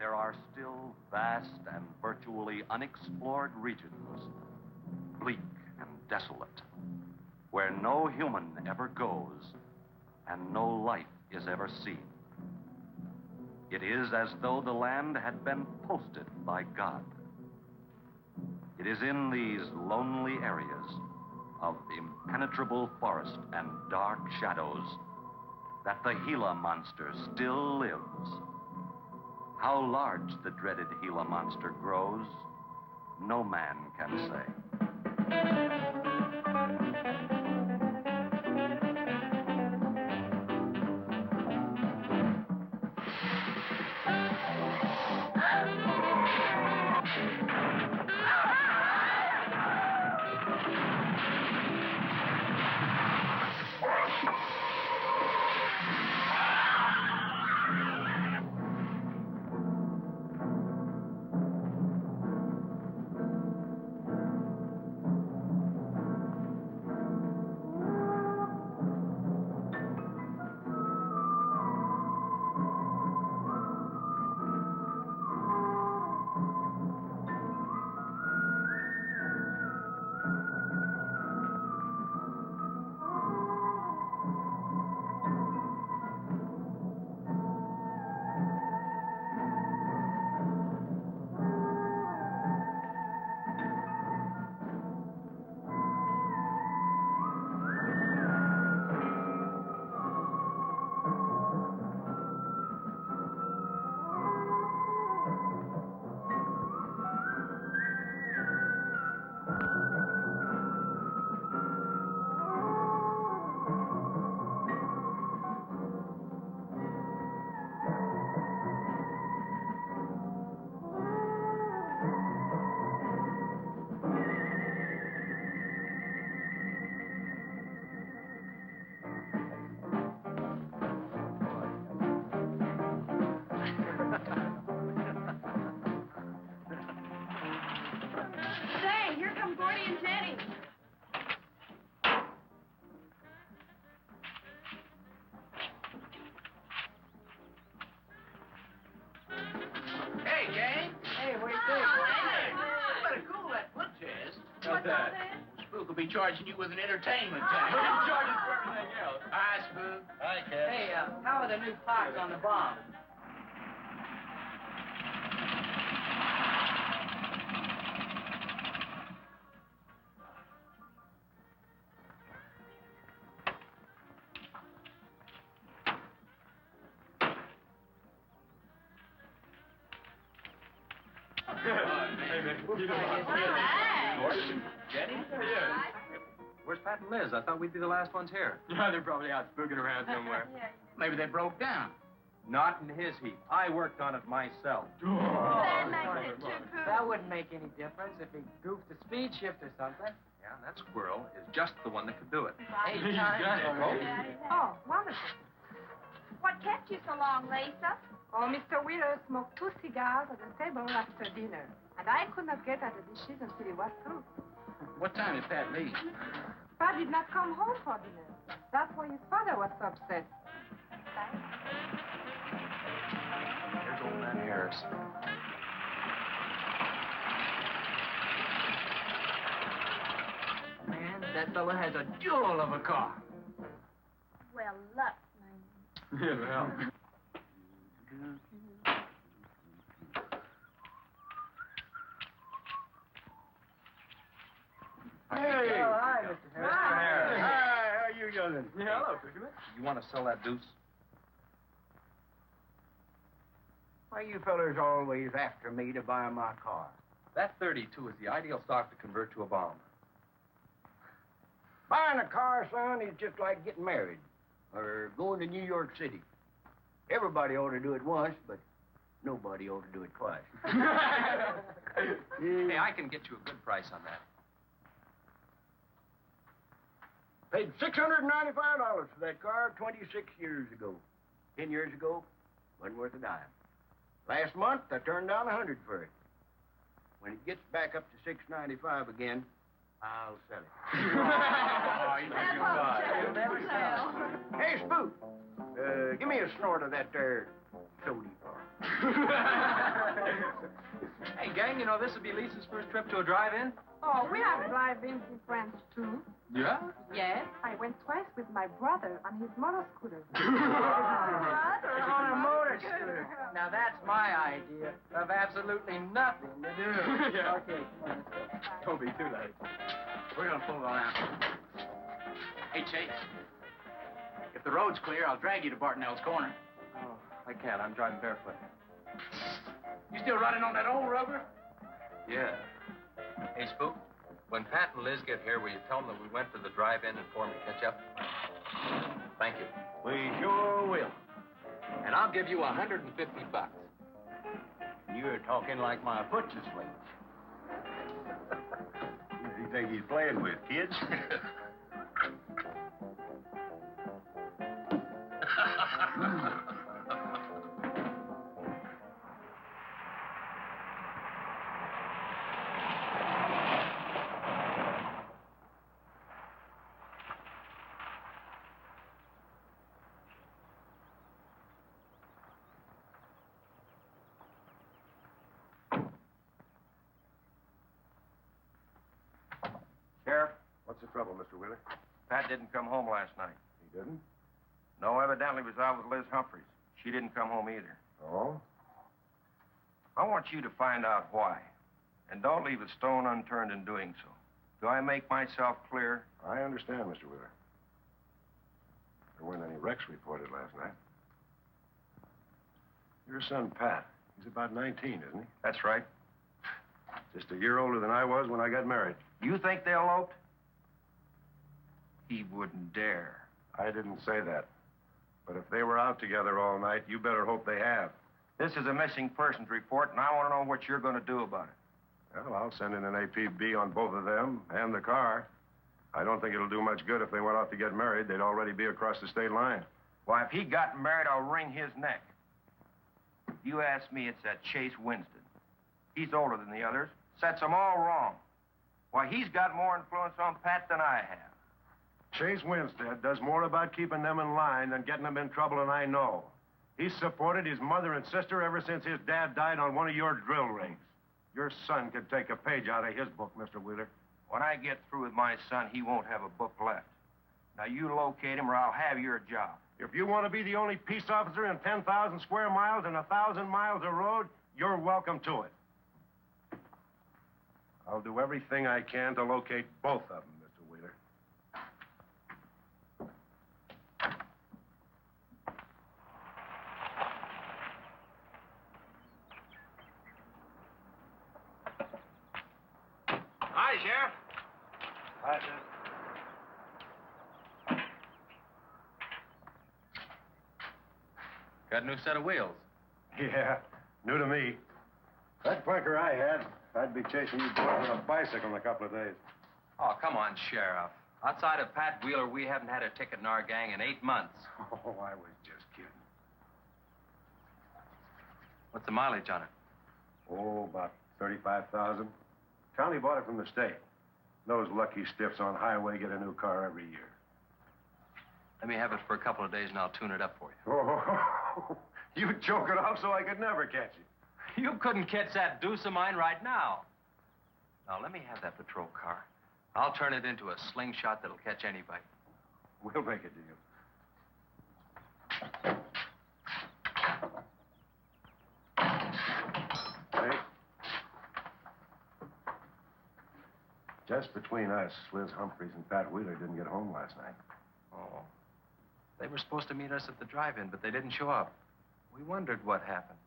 there are still vast and virtually unexplored regions, bleak and desolate, where no human ever goes and no life is ever seen. It is as though the land had been posted by God. It is in these lonely areas of impenetrable forest and dark shadows that the Gila monster still lives. How large the dreaded Gila monster grows, no man can say. Spook will be charging you with an entertainment tax. We're going to charge us for everything else. Hi, Spook. Hi, Ken. Hey, how are the new parts on the bomb? Jenny? Where's Pat and Liz? I thought we'd be the last ones here. Yeah, they're probably out spooking around somewhere. Maybe they broke down. Not in his heap. I worked on it myself. That wouldn't make any difference if he goofed the speed shift or something. Yeah, that squirrel is just the one that could do it. Hey, He's time. got it. Oh, wonderful. What kept you so long, Lisa? Oh, Mr. Wheeler smoked 2 cigars at the table after dinner. And I could not get at the dishes until he was through. What time did Pat leave? Pat did not come home for dinner. That's why his father was so upset. Here's old man Harris. Man, that fella has a jewel of a car. Well, luck, man. Yeah, well. Hey! Oh, hi, Mr. Harris. Harris. Hi, how you doing? Yeah, hello, Fisherman. You want to sell that deuce? Why you fellers always after me to buy my car? That 32 is the ideal stock to convert to a bomb. Buying a car, son, is just like getting married or going to New York City. Everybody ought to do it once, but nobody ought to do it twice. Hey, I can get you a good price on that. Paid $695 for that car 26 years ago. 10 years ago, wasn't worth a dime. Last month, I turned down $100 for it. When it gets back up to $695 again, I'll sell it. You'll never sell. Hey, Spook, give me a snort of that there sody bar. Hey, gang, you know this would be Lisa's first trip to a drive-in? Oh, we have drive-ins in France, too. Yeah? Yes, I went twice with my brother on his motor scooter. On a motor scooter. Now that's my idea of absolutely nothing to do. Yeah. Okay, come on, let's go. Don't be too late. We're gonna pull on out. Hey, Chase. If the road's clear, I'll drag you to Bartonell's corner. Oh, I can't. I'm driving barefoot. You still running on that old rubber? Yeah. Hey, Spook, when Pat and Liz get here, will you tell them that we went to the drive-in and for them to catch up? Thank you. We sure will. And I'll give you $150. You're talking like my foot's asleep. Who does he think he's playing with, kids? Sheriff, What's the trouble, Mr. Wheeler? Pat didn't come home last night. He didn't? No, evidently was out with Liz Humphreys. She didn't come home either. Oh? I want you to find out why. And don't leave a stone unturned in doing so. Do I make myself clear? I understand, Mr. Wheeler. There weren't any wrecks reported last night. Your son, Pat, he's about 19, isn't he? That's right. Just a year older than I was when I got married. You think they eloped? He wouldn't dare. I didn't say that. But if they were out together all night, you better hope they have. This is a missing persons report, and I want to know what you're going to do about it. Well, I'll send in an APB on both of them and the car. I don't think it'll do much good if they went out to get married. They'd already be across the state line. Why, if he got married, I'll wring his neck. You ask me, it's that Chase Winston. He's older than the others. Sets them all wrong. Why, he's got more influence on Pat than I have. Chase Winstead does more about keeping them in line than getting them in trouble, and I know. He's supported his mother and sister ever since his dad died on one of your drill rigs. Your son could take a page out of his book, Mr. Wheeler. When I get through with my son, he won't have a book left. Now, you locate him or I'll have your job. If you want to be the only peace officer in 10,000 square miles and 1,000 miles of road, you're welcome to it. I'll do everything I can to locate both of them, Mr. Wheeler. Hi, Sheriff. Hi, sir. Got a new set of wheels. Yeah, new to me. That clunker I had, I'd be chasing you boys on a bicycle in a couple of days. Oh, come on, Sheriff. Outside of Pat Wheeler, we haven't had a ticket in our gang in 8 months. Oh, I was just kidding. What's the mileage on it? Oh, about 35,000. County bought it from the state. Those lucky stiffs on highway get a new car every year. Let me have it for a couple of days and I'll tune it up for you. Oh, you choke it off so I could never catch you. You couldn't catch that deuce of mine right now. Now, let me have that patrol car. I'll turn it into a slingshot that'll catch anybody. We'll make a deal. Hey. Just between us, Liz Humphreys and Pat Wheeler didn't get home last night. Oh. They were supposed to meet us at the drive-in, but they didn't show up. We wondered what happened.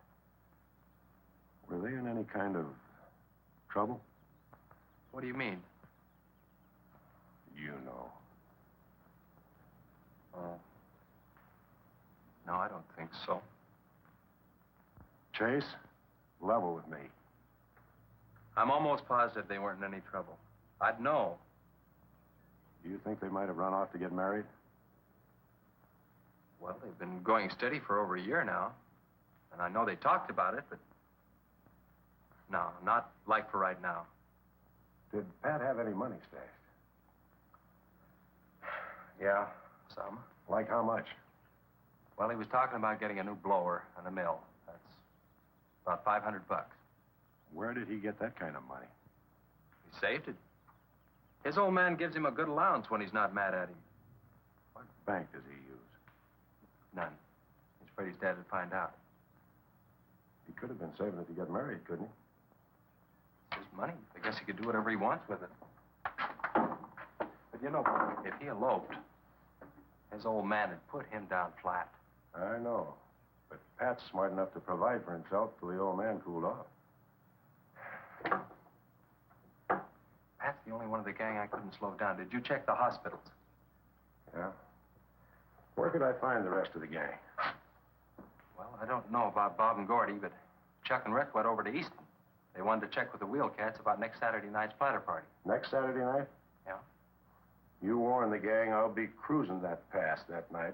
Were they in any kind of trouble? What do you mean? You know. Oh. No, I don't think so. Chase, level with me. I'm almost positive they weren't in any trouble. I'd know. Do you think they might have run off to get married? Well, they've been going steady for over a year now. And I know they talked about it, but... No, not like for right now. Did Pat have any money stashed? Yeah, some. Like how much? Well, he was talking about getting a new blower and a mill. That's about $500. Where did he get that kind of money? He saved it. His old man gives him a good allowance when he's not mad at him. What bank does he use? None. He's afraid his dad would find out. He could have been saving it to get married, couldn't he? It's his money. I guess he could do whatever he wants with it. But you know, if he eloped, his old man had put him down flat. I know. But Pat's smart enough to provide for himself till the old man cooled off. Pat's the only one of the gang I couldn't slow down. Did you check the hospitals? Yeah? Where could I find the rest of the gang? Well, I don't know about Bob and Gordy, but Chuck and Rick went over to Easton. They wanted to check with the Wheel Cats about next Saturday night's platter party. Next Saturday night? Yeah. You warn the gang I'll be cruising that pass that night.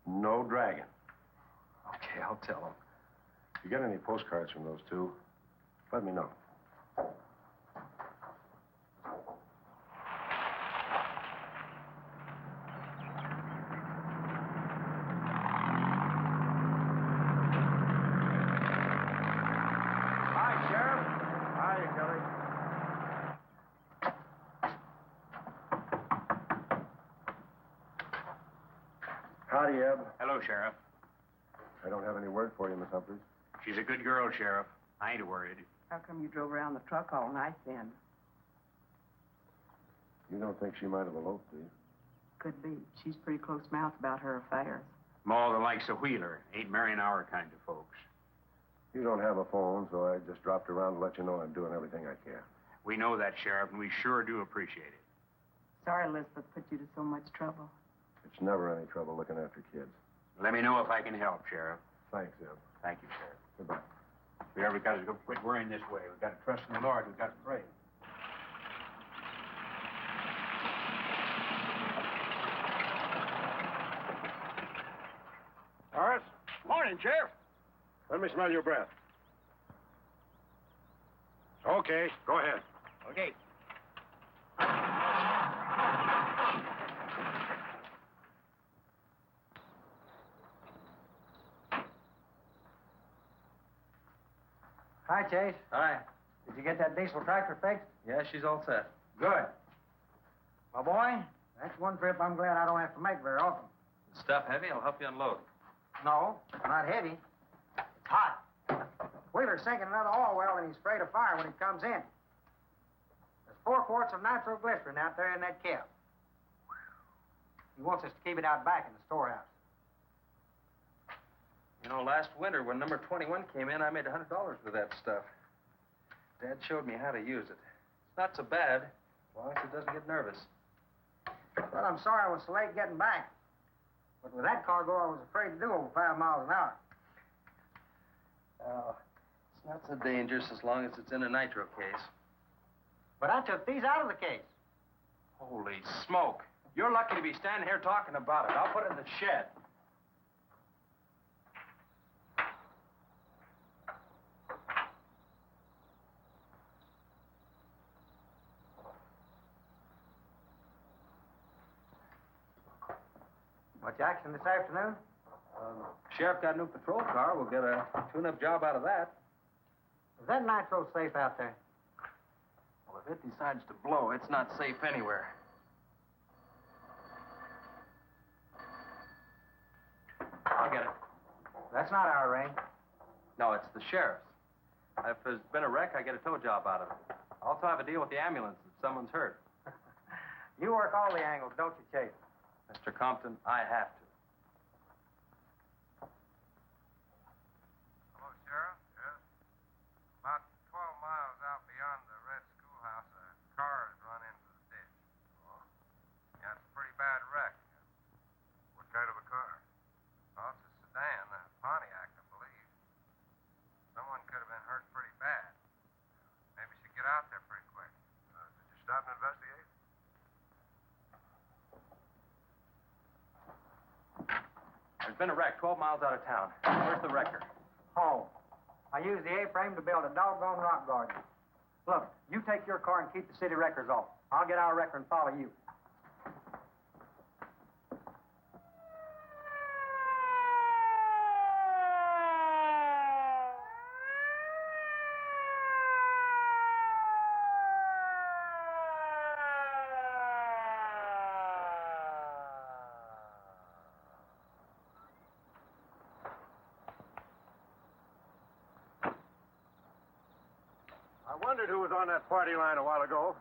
No dragging. Okay, I'll tell them. If you get any postcards from those two, let me know. Hi, Sheriff. Hi, Kelly. Howdy, Eb. Hello, Sheriff. I don't have any word for you, Miss Humphries. She's a good girl, Sheriff. I ain't worried. How come you drove around the truck all night then? You don't think she might have eloped, do you? Could be. She's pretty close-mouthed about her affairs. Maul the likes of Wheeler. Ain't marrying our kind of folks. You don't have a phone, so I just dropped around to let you know I'm doing everything I can. We know that, Sheriff, and we sure do appreciate it. Sorry Elizabeth put you to so much trouble. It's never any trouble looking after kids. Let me know if I can help, Sheriff. Thanks, Eb. Thank you, Sheriff. Goodbye. We ever got to quit worrying this way. We've got to trust in the Lord. We've got to pray. Horace? Morning, Sheriff. Let me smell your breath. Okay, go ahead. Okay. Hi, Chase. Hi. Did you get that diesel tractor fixed? Yeah, she's all set. Good. My boy, that's one trip I'm glad I don't have to make very often. The stuff heavy? I'll help you unload. No, not heavy. It's hot. Wheeler's sinking another oil well and he's afraid of fire when he comes in. There's 4 quarts of nitroglycerin out there in that cap. He wants us to keep it out back in the storehouse. You know, last winter when number 21 came in, I made $100 with that stuff. Dad showed me how to use it. It's not so bad, as long as it doesn't get nervous. Well, I'm sorry I was so late getting back. But with that cargo, I was afraid to do over 5 miles an hour. Oh, it's not so dangerous as long as it's in a nitro case. But I took these out of the case. Holy smoke. You're lucky to be standing here talking about it. I'll put it in the shed. Much action this afternoon? Sheriff got a new patrol car. We'll get a tune-up job out of that. Is that nitro safe out there? Well, if it decides to blow, it's not safe anywhere. I'll get it. That's not our range. No, it's the sheriff's. If there's been a wreck, I get a tow job out of it. I also have a deal with the ambulance if someone's hurt. You work all the angles, don't you, Chase? Mr. Compton, I have to. Hello, Sheriff. Yes. About 12 miles out beyond the red schoolhouse, a car has run into the ditch. Oh? Yeah, it's a pretty bad wreck. What kind of a car? Oh, it's a sedan, a Pontiac, I believe. Someone could have been hurt pretty bad. Maybe we should get out there pretty quick. Did you stop and investigate? There's been a wreck 12 miles out of town. Where's the wrecker? Home. I used the A-frame to build a doggone rock garden. Look, you take your car and keep the city wreckers off. I'll get our wrecker and follow you. I wondered who was on that party line a while ago.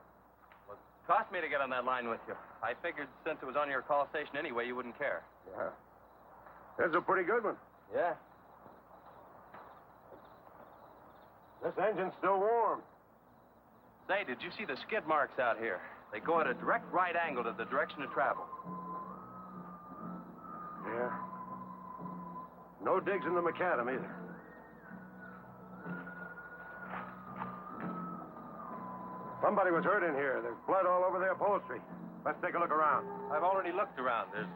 Well, it cost me to get on that line with you. I figured since it was on your call station anyway, you wouldn't care. Yeah. That's a pretty good one. Yeah. This engine's still warm. Say, did you see the skid marks out here? They go at a direct right angle to the direction of travel. Yeah. No digs in the macadam either. Somebody was hurt in here. There's blood all over the upholstery. Let's take a look around. I've already looked around. There's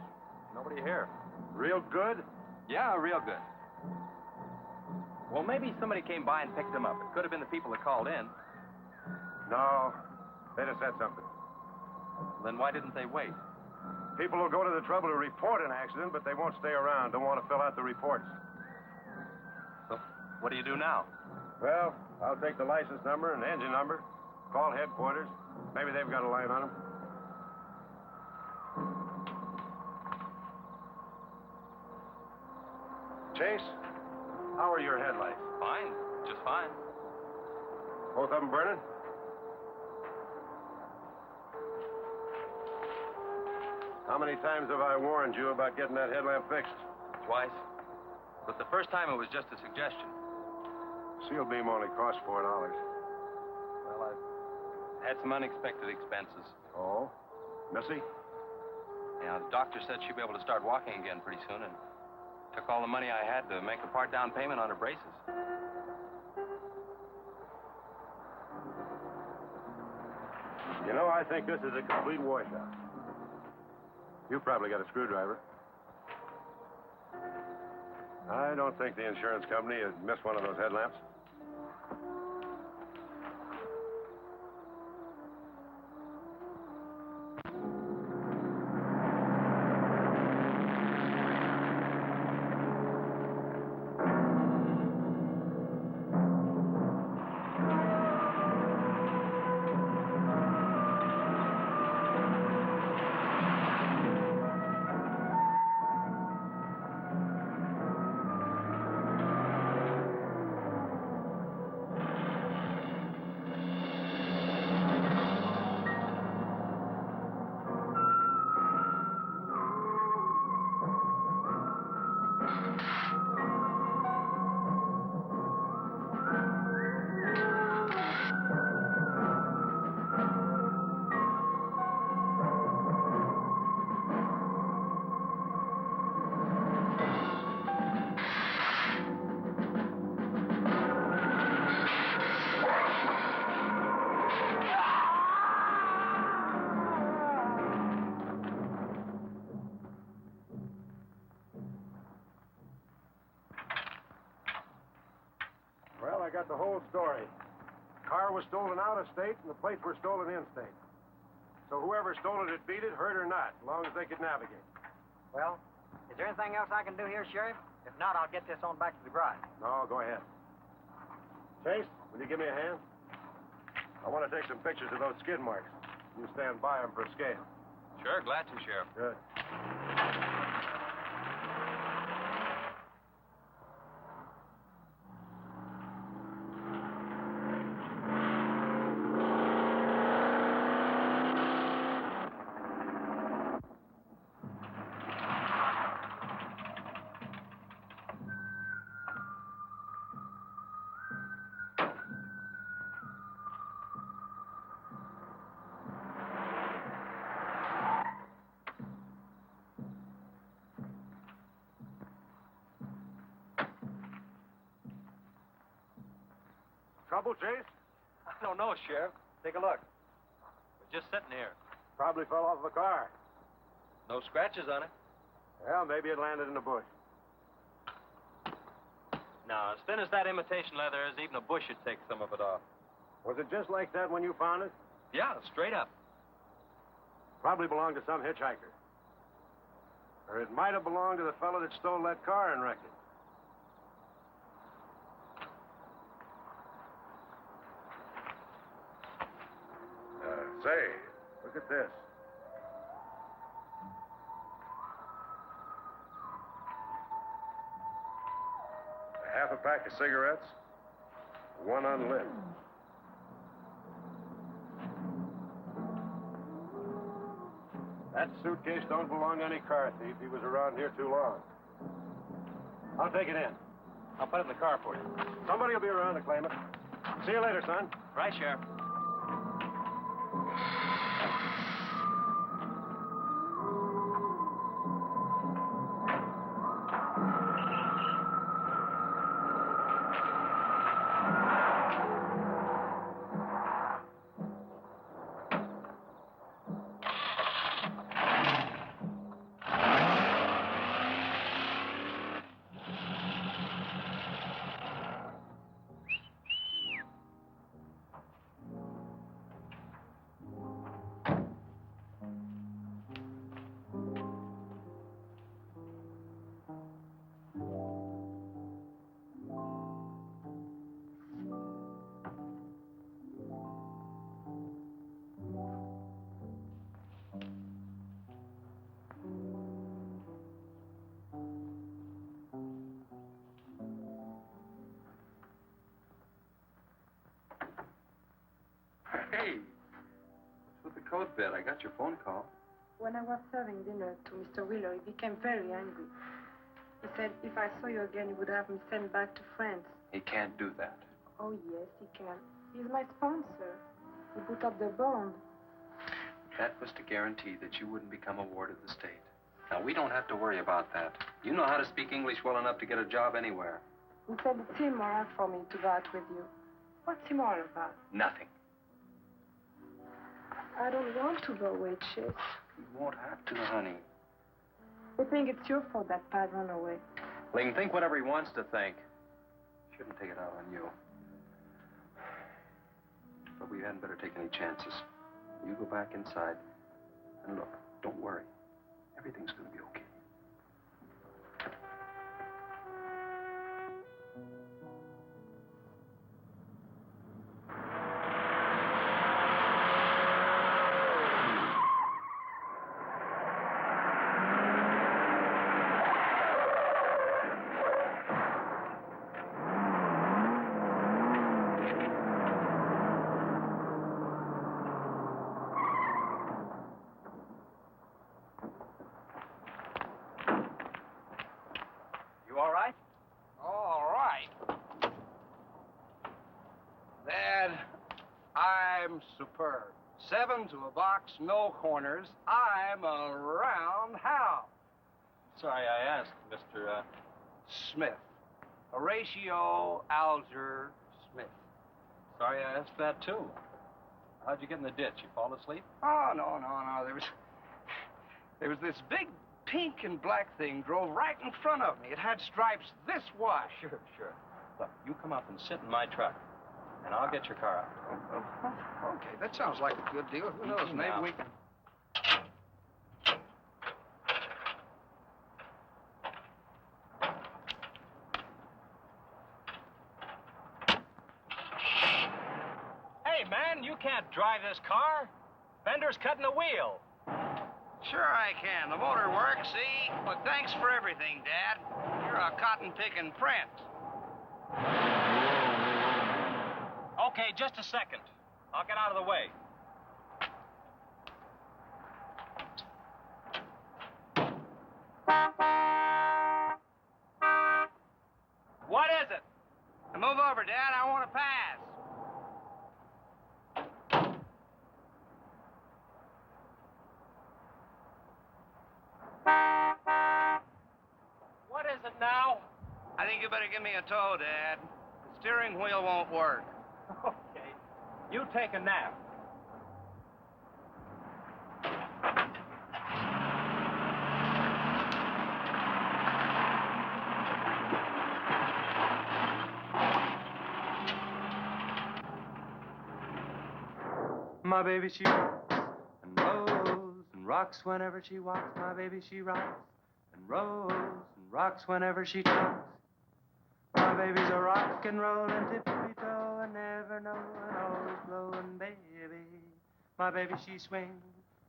nobody here. Real good? Yeah, real good. Well, maybe somebody came by and picked them up. It could have been the people that called in. No. They'd have said something. Then why didn't they wait? People will go to the trouble to report an accident, but they won't stay around. Don't want to fill out the reports. So, what do you do now? Well, I'll take the license number and engine number, call headquarters. Maybe they've got a line on them. Chase, how are your headlights? Fine. Just fine. Both of them burning? How many times have I warned you about getting that headlamp fixed? Twice. But the first time it was just a suggestion. Seal beam only costs $4. Well, I've had some unexpected expenses. Oh? Missy? Yeah, the doctor said she'd be able to start walking again pretty soon and took all the money I had to make a part down payment on her braces. You know, I think this is a complete washout. You probably got a screwdriver. I don't think the insurance company has missed one of those headlamps. Well, I got the whole story. The car was stolen out of state, and the plates were stolen in state. So whoever stole it, beat it, hurt or not, as long as they could navigate. Well, is there anything else I can do here, Sheriff? If not, I'll get this on back to the garage. No, go ahead. Chase, will you give me a hand? I want to take some pictures of those skid marks. You stand by them for a scale. Sure, glad to, Sheriff. Good. Trouble, Chase? I don't know, Sheriff. Take a look. We're just sitting here. Probably fell off the car. No scratches on it. Well, maybe it landed in a bush. No, as thin as that imitation leather is, even a bush would take some of it off. Was it just like that when you found it? Yeah, straight up. Probably belonged to some hitchhiker. Or it might have belonged to the fellow that stole that car and wrecked it. Say, look at this. Half a pack of cigarettes, one unlit. That suitcase don't belong to any car thief. He was around here too long. I'll take it in. I'll put it in the car for you. Somebody will be around to claim it. See you later, son. Right, Sheriff. Hey, what's with the coat bed? I got your phone call. When I was serving dinner to Mr. Wheeler, he became very angry. He said if I saw you again, he would have me sent back to France. He can't do that. Oh, yes, he can. He's my sponsor. He put up the bond. That was to guarantee that you wouldn't become a ward of the state. Now, we don't have to worry about that. You know how to speak English well enough to get a job anywhere. He said it's immoral for me to go out with you. What's immoral about? Nothing. I don't want to go away, Chase. You won't have to, honey. I think it's your fault that Pat ran away. He can think whatever he wants to think. Shouldn't take it out on you. But we hadn't better take any chances. You go back inside, and look, don't worry. Everything's going to be okay. All right? All right. Dad, I'm superb. 7 to a box, no corners. I'm a roundhouse. Sorry I asked, Mr. Smith. Horatio Alger Smith. Sorry I asked that, too. How'd you get in the ditch? You fall asleep? Oh, no. There was this big pink and black thing drove right in front of me. It had stripes this wide. Sure. Look, you come up and sit in my truck, and I'll get your car out. Okay, that sounds like a good deal. Who knows? Maybe Now. we can. Hey, man, you can't drive this car. Bender's cutting the wheel. Sure I can. The motor works, see? But thanks for everything, Dad. You're a cotton-picking prince. Okay, just a second. I'll get out of the way. What is it? Now move over, Dad. I want to pass. What is it now? I think you better give me a tow, Dad. The steering wheel won't work. Okay. You take a nap. My baby, she rocks and rolls and rocks whenever she walks. My baby, she rocks and rolls and rocks whenever she talks. My baby's a rock and rollin' tippy-toe and never knowin', always blowin' baby. My baby, she swings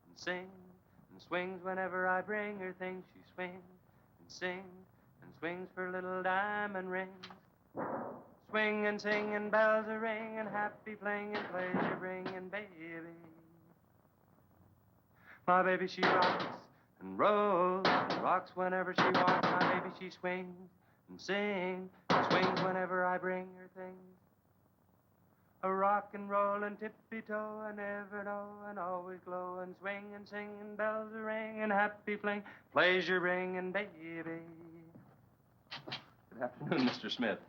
and sings and swings whenever I bring her things. She swings and sings and swings for little diamond rings. Swing and sing and bells a ring and happy fling and pleasure bringing baby. My baby, she rocks and rolls and rocks whenever she walks. My baby, she swings and sings and swings whenever I bring her things. A rock and roll and tippy-toe and ever know and always glow and swing and sing and bells a ring and happy fling, pleasure bring and baby. Good afternoon, Mr. Smith.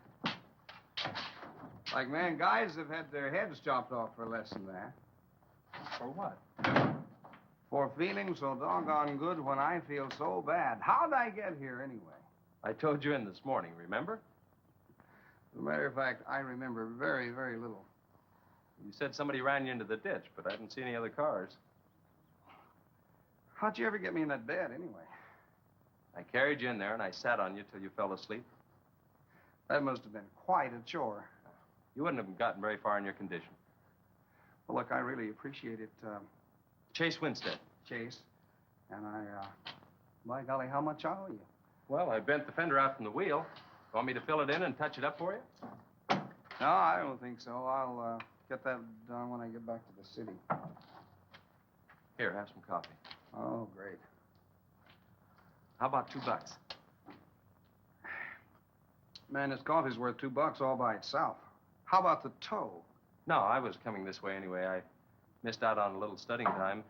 Like man, guys have had their heads chopped off for less than that. For what? For feeling so doggone good when I feel so bad. How'd I get here anyway? I told you in this morning, remember? As a matter of fact, I remember very, very little. You said somebody ran you into the ditch, but I didn't see any other cars. How'd you ever get me in that bed anyway? I carried you in there and I sat on you till you fell asleep. That must have been quite a chore. You wouldn't have gotten very far in your condition. Well, look, I really appreciate it, Chase Winstead. Chase. And by golly, how much I owe you? Well, I bent the fender out from the wheel. Want me to fill it in and touch it up for you? No, I don't think so. I'll get that done when I get back to the city. Here, have some coffee. Oh, great. How about $2? Man, this coffee's worth $2 all by itself. How about the tow? No, I was coming this way anyway. I missed out on a little studying time.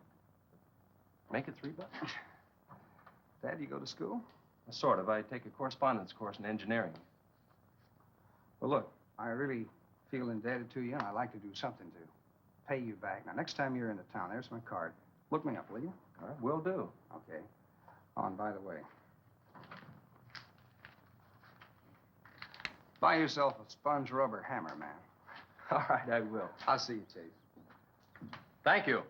Make it $3. Dad, you go to school? Sort of. I take a correspondence course in engineering. Well, look, I really feel indebted to you, and I'd like to do something to pay you back. Now, next time you're into town, there's my card. Look me up, will you? All right, will do. Okay. Oh, and by the way, buy yourself a sponge rubber hammer, man. All right, I will. I'll see you, Chase. Thank you.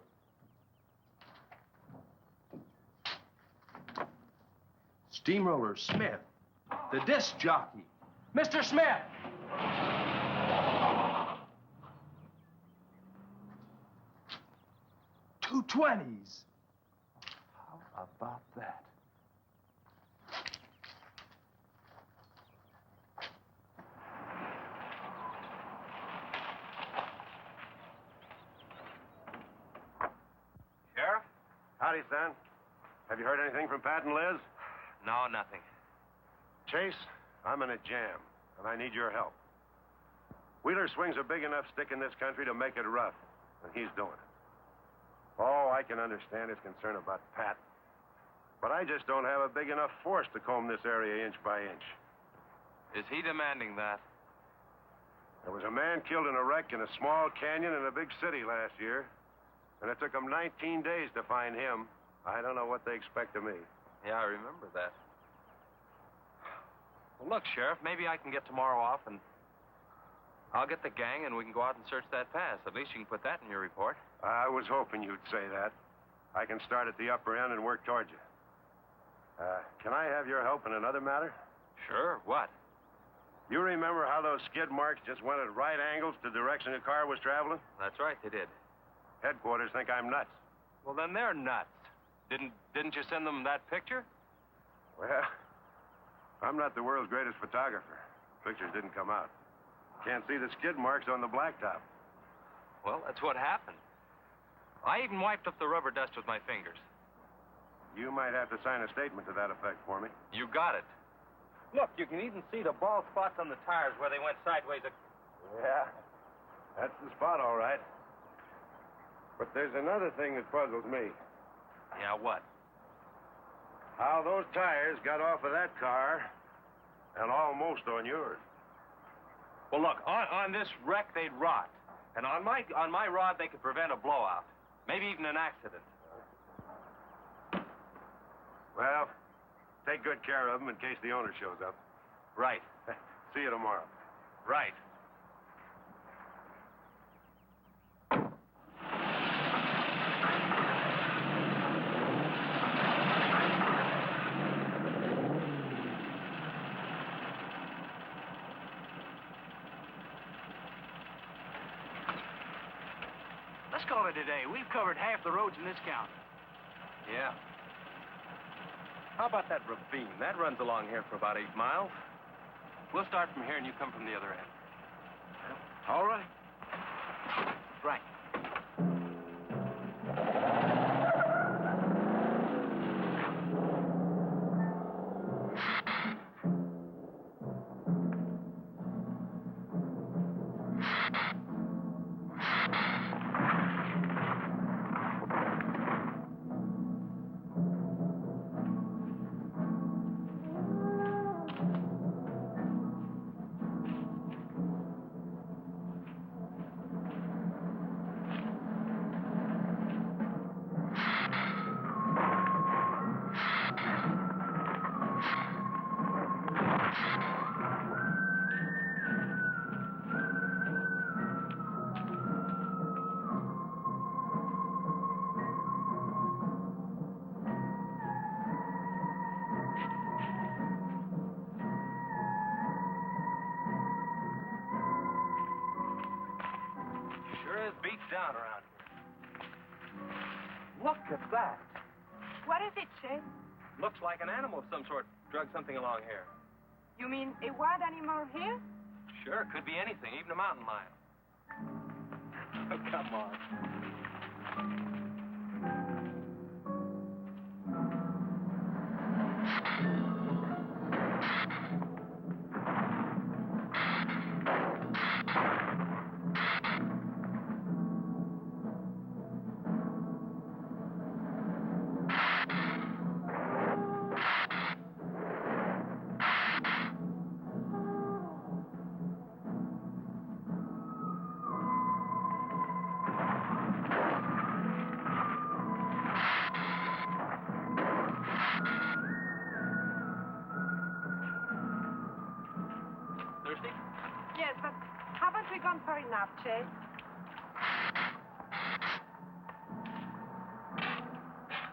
Steamroller Smith, the disc jockey. Mr. Smith! $2.20s. How about that? Sheriff? Howdy, son. Have you heard anything from Pat and Liz? No, nothing. Chase, I'm in a jam, and I need your help. Wheeler swings a big enough stick in this country to make it rough, and he's doing it. Oh, I can understand his concern about Pat, but I just don't have a big enough force to comb this area inch by inch. Is he demanding that? There was a man killed in a wreck in a small canyon in a big city last year, and it took them 19 days to find him. I don't know what they expect of me. Yeah, I remember that. Well, look, Sheriff, maybe I can get tomorrow off and I'll get the gang and we can go out and search that pass. At least you can put that in your report. I was hoping you'd say that. I can start at the upper end and work towards you. Can I have your help in another matter? Sure, what? You remember how those skid marks just went at right angles to the direction the car was traveling? That's right, they did. Headquarters think I'm nuts. Well, then they're nuts. Didn't you send them that picture? Well, I'm not the world's greatest photographer. Pictures didn't come out. Can't see the skid marks on the blacktop. Well, that's what happened. I even wiped up the rubber dust with my fingers. You might have to sign a statement to that effect for me. You got it. Look, you can even see the bald spots on the tires where they went sideways. Yeah, that's the spot, all right. But there's another thing that puzzles me. Yeah, what? How those tires got off of that car and almost on yours. Well, look, on this wreck, they'd rot. And on my rod, they could prevent a blowout. Maybe even an accident. Well, take good care of them in case the owner shows up. Right. See you tomorrow. Right. Let's call it a day. We've covered half the roads in this county. Yeah. How about that ravine? That runs along here for about 8 miles. We'll start from here and you come from the other end. All right. Right. is beat down around here. Look at that. What is it, Chase? Looks like an animal of some sort drug something along here. You mean a wild animal here? Sure, could be anything, even a mountain lion. Oh, come on. Thirsty? Yes, but haven't we gone far enough, Chase?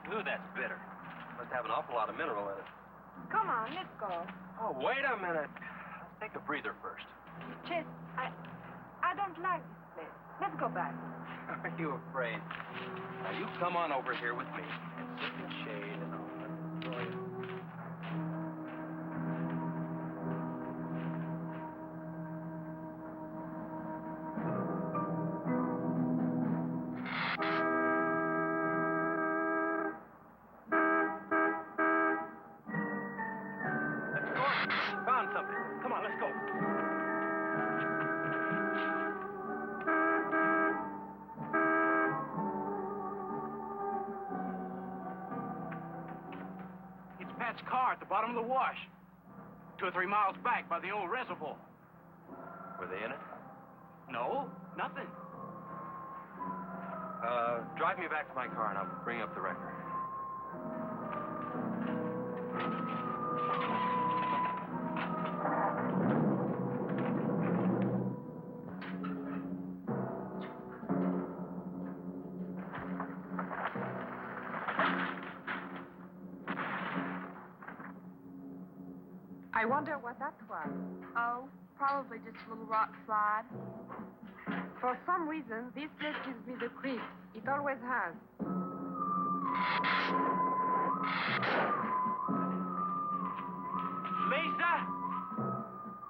Ooh, that's bitter. Must have an awful lot of mineral in it. Come on, let's go. Oh, wait a minute. Let's take a breather first. Chase, I don't like this place. Let's go back. Are you afraid? Now, you come on over here with me and sit in the shade and I'll enjoy it. Let's go. Found something. Come on, let's go. It's Pat's car at the bottom of the wash. 2 or 3 miles back by the old reservoir. Were they in it? No, nothing. Drive me back to my car and I'll bring up the record. I wonder what that was. Oh, probably just a little rock slide. For some reason, this place gives me the creeps. It always has. Lisa,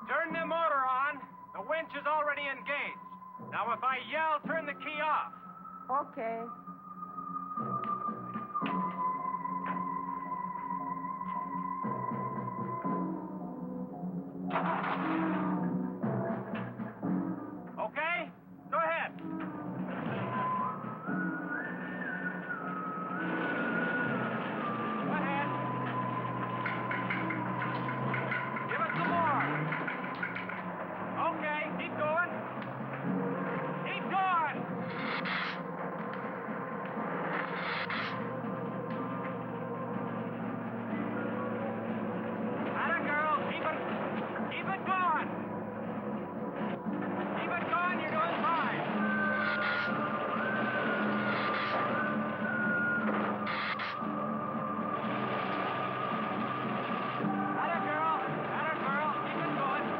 turn the motor on. The winch is already engaged. Now, if I yell, turn the key off. Okay. Okay? Go ahead. Go ahead. Give us some more. Okay, keep going. Keep going. Atta girl, keep it going. Keep it going, you're doing fine. Atta girl, keep it going. You're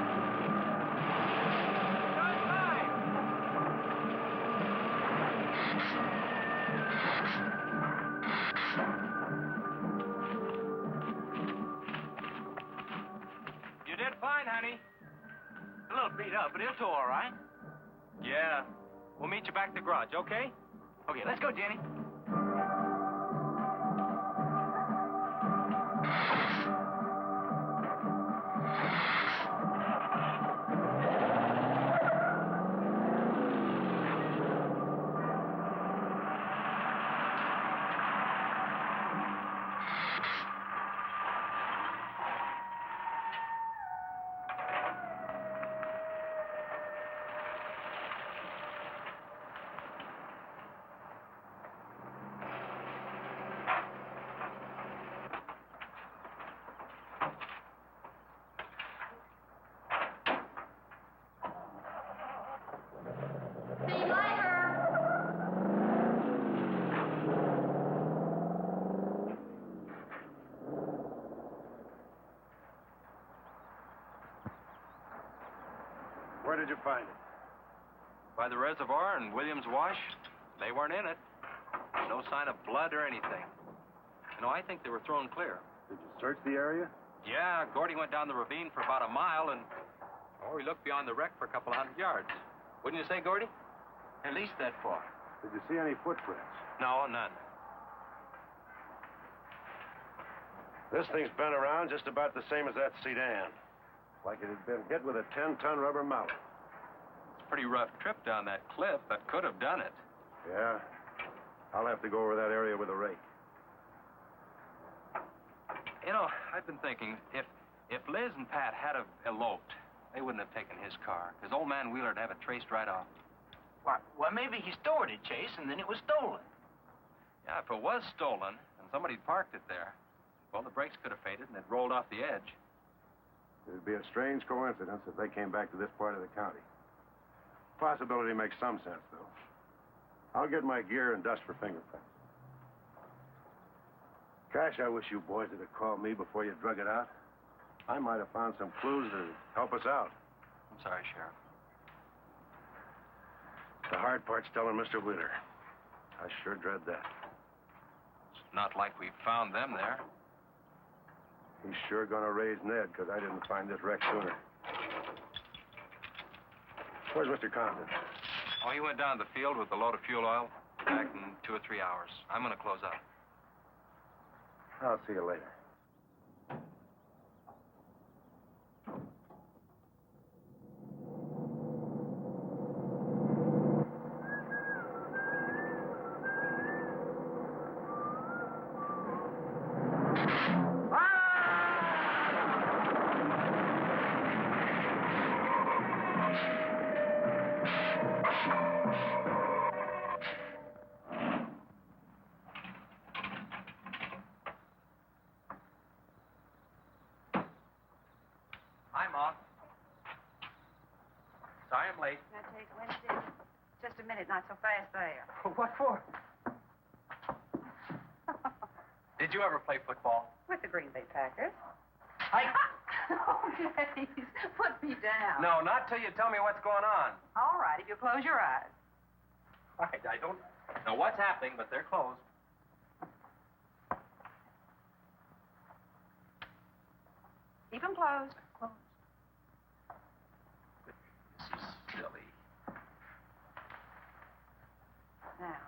doing fine. You did fine, honey. A little beat up, but it'll tow all right. Yeah. We'll meet you back at the garage, okay? Okay, let's go, Jenny. See you later. Where did you find it? By the reservoir and Williams Wash, they weren't in it. No sign of blood or anything. You know, I think they were thrown clear. Did you search the area? Yeah, Gordy went down the ravine for about a mile and, he looked beyond the wreck for a couple of 100 yards. Wouldn't you say, Gordy? At least that far. Did you see any footprints? No, none. This thing's been around just about the same as that sedan. Like it had been hit with a 10-ton rubber mallet. It's a pretty rough trip down that cliff, but could have done it. Yeah? I'll have to go over that area with a rake. You know, I've been thinking, if Liz and Pat had have eloped, they wouldn't have taken his car, because old man Wheeler'd have it traced right off. Well, maybe he stored it, Chase, and then it was stolen. Yeah, if it was stolen, and somebody parked it there, well, the brakes could have faded and it rolled off the edge. It'd be a strange coincidence if they came back to this part of the county. Possibility makes some sense, though. I'll get my gear and dust for fingerprints. Gosh, I wish you boys had called me before you drug it out. I might have found some clues to help us out. I'm sorry, Sheriff. The hard part's telling Mr. Wheeler. I sure dread that. It's not like we found them there. He's sure gonna raise Ned, because I didn't find this wreck sooner. Where's Mr. Compton? Oh, he went down to the field with a load of fuel oil. Back in 2 or 3 hours. I'm going to close up. I'll see you later. Hi, Mom. Sorry I'm late. Now, Chase, Wednesday. Just a minute, not so fast there. What for? Did you ever play football? With the Green Bay Packers. I... Oh, please, put me down. No, not till you tell me what's going on. All right, if you close your eyes. All right, I don't know what's happening, but they're closed. Keep them closed. This is silly. Now,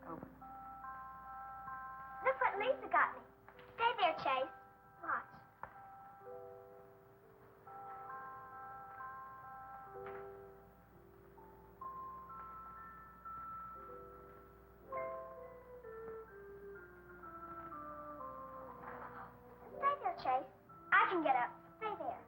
open. Look what Lisa got me. Stay there, Chase. Watch. Stay there, Chase. I can get up. Stay there.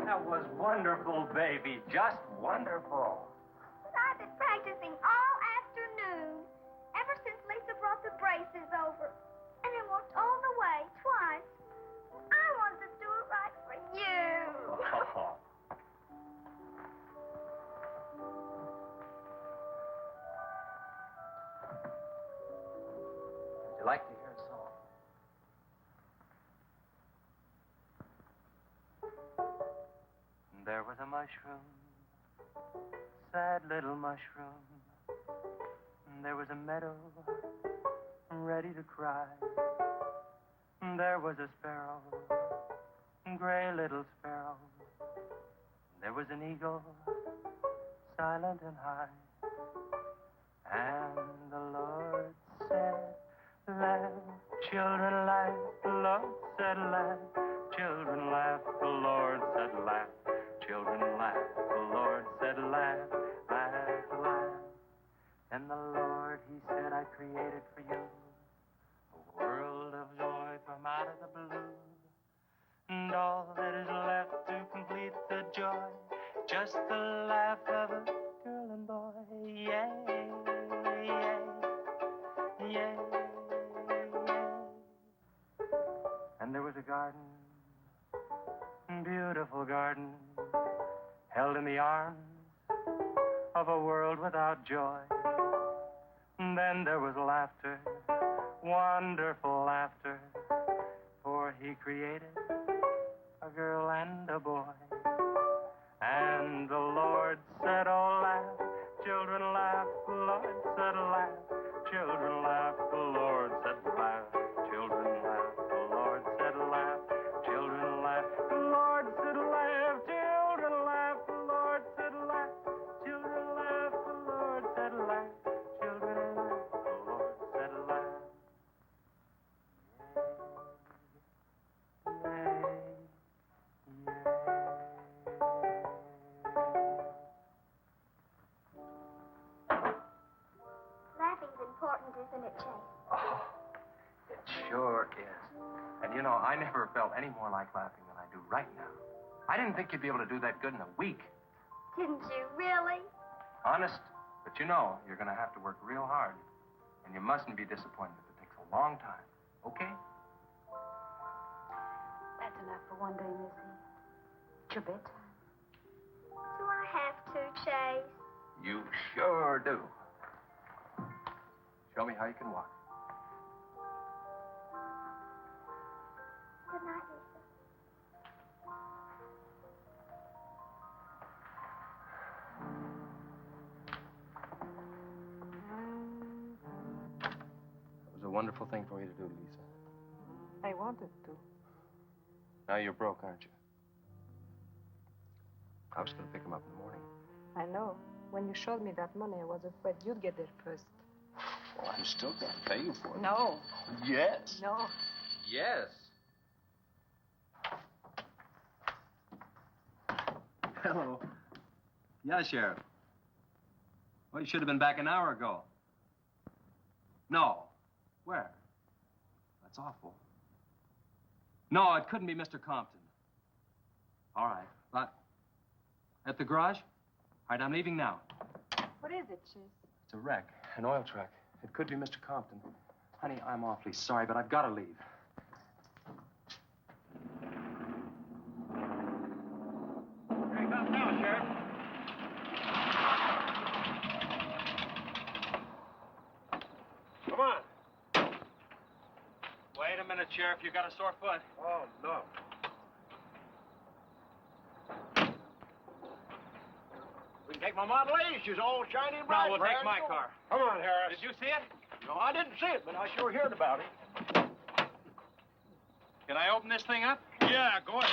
That was wonderful, baby. Just wonderful. I've been practicing all afternoon, ever since Lisa brought the braces over. And I walked all the way, twice. I wanted to do it right for you. Would you like to hear a song? There was a mushroom, sad little mushroom. There was a meadow, ready to cry. There was a sparrow, gray little sparrow. There was an eagle, silent and high. And the Lord said, laugh, children laugh. The Lord said, laugh, children laugh. The Lord said, laugh, children laugh. The Lord said, laugh, laugh, laugh. And the Lord, he said, I created for you a world of joy from out of the blue. And all that is left to complete the joy, just the laugh of a girl and boy. Yeah, yeah, yeah, yeah. And there was a garden, beautiful garden, held in the arms of a world without joy. And then there was laughter, wonderful laughter, for he created a girl and a boy. And the Lord said, oh, laugh, children laugh, the Lord said, laugh, children laugh, the Lord said, laugh, children laugh, the Lord said, laugh, children laugh, the Lord said, laugh, children laugh, the Lord said, laugh, children laugh, the Lord said, laugh, children laugh, the Lord said, laugh. Laughing's important, isn't it, Chase? Oh, it sure is. And you know, I never felt any more like laughing than I do right now. I didn't think you'd be able to do that good in a week. Didn't you, really? Honest. But you know, you're going to have to work real hard. And you mustn't be disappointed if it takes a long time. Okay? That's enough for one day, Missy. It's your bedtime. Do I have to, Chase? You sure do. Show me how you can walk. Good night, Lisa. It was a wonderful thing for you to do, Lisa. I wanted to. Now you're broke, aren't you? I was going to pick him up in the morning. I know. When you showed me that money, I was afraid you'd get there first. Well, I'm still going to pay you for it. No. Yes. No. Yes. Hello. Yeah, Sheriff. Well, you should have been back an hour ago. No. Where? That's awful. No, it couldn't be Mr. Compton. All right. But at the garage? All right, I'm leaving now. What is it, Chase? It's a wreck, an oil truck. It could be Mr. Compton. Honey, I'm awfully sorry, but I've got to leave. Here he comes now, Sheriff. Come on. Wait a minute, Sheriff. You got a sore foot. Oh, no. We can take my Model A. She's all shiny and bright. No, we'll take my car. Come on, Harris. Did you see it? No, I didn't see it, but I sure heard about it. Can I open this thing up? Yeah, go ahead.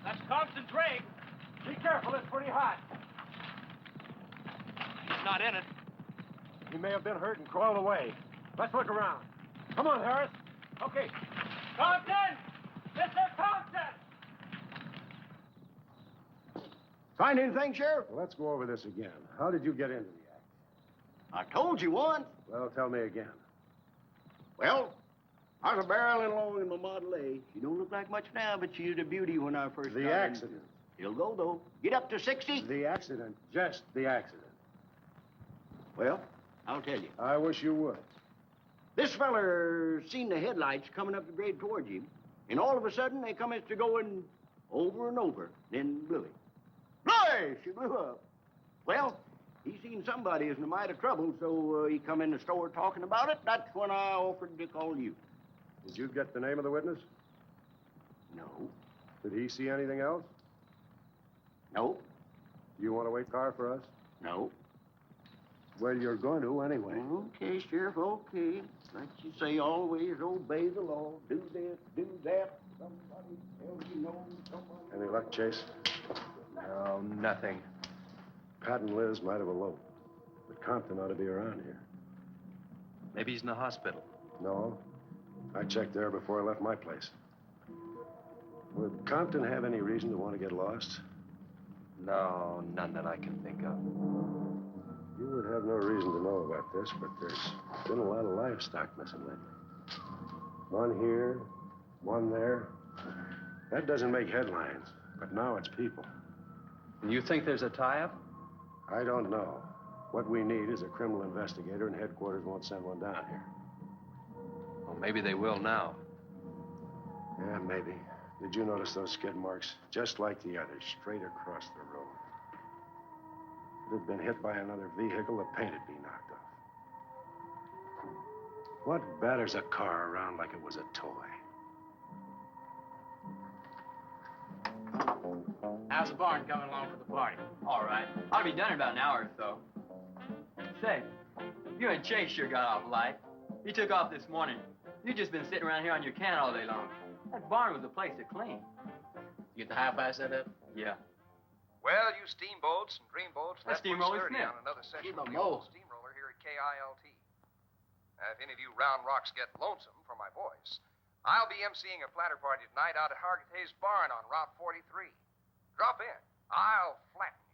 That's Compton's rig. Be careful, it's pretty hot. He's not in it. He may have been hurt and crawled away. Let's look around. Come on, Harris. Okay. Compton! Mr. Compton! Find anything, Sheriff? Well, let's go over this again. How did you get into the act? I told you once. Well, tell me again. Well, I was barreling along in my Model A. She don't look like much now, but she was a beauty when I first got The in. accident. It'll go, though. Get up to 60. The accident. Just the accident. Well, I'll tell you. I wish you would. This feller seen the headlights coming up the grade towards him, and all of a sudden they come to going over and over, then blew him. Hey, she blew up. Well, he seen somebody is in a mite of trouble, so he come in the store talking about it. That's when I offered to call you. Did you get the name of the witness? No. Did he see anything else? No. You want to wait car for us? No. Well, you're going to anyway. Okay, Sheriff, okay. Like you say, always obey the law. Do this, do that. Somebody tells you no, somebody... Any luck, Chase? No, nothing. Pat and Liz might have eloped, but Compton ought to be around here. Maybe he's in the hospital. No. I checked there before I left my place. Would Compton have any reason to want to get lost? No, none that I can think of. You would have no reason to know about this, but there's been a lot of livestock missing lately. One here, one there. That doesn't make headlines, but now it's people. And you think there's a tie-up? I don't know. What we need is a criminal investigator, and headquarters won't send one down here. Well, maybe they will now. Yeah, maybe. Did you notice those skid marks? Just like the others, straight across the road. If it had been hit by another vehicle, the paint would be knocked off. What batters a car around like it was a toy? How's the barn coming along for the party? All right. I'll be done in about an hour or so. Say, you and Chase sure got off light. He took off this morning. You've just been sitting around here on your can all day long. That barn was a place to clean. You get the hi-fi set up? Yeah. Well, you steamboats and dreamboats, That's let's put Steamroller sturdy Smith. on another session Keep of a the old mold. steamroller here at KILT. If any of you round rocks get lonesome for my voice, I'll be emceeing a flatter party tonight out at Hargitay's Barn on Route 43. Drop in. I'll flatten you.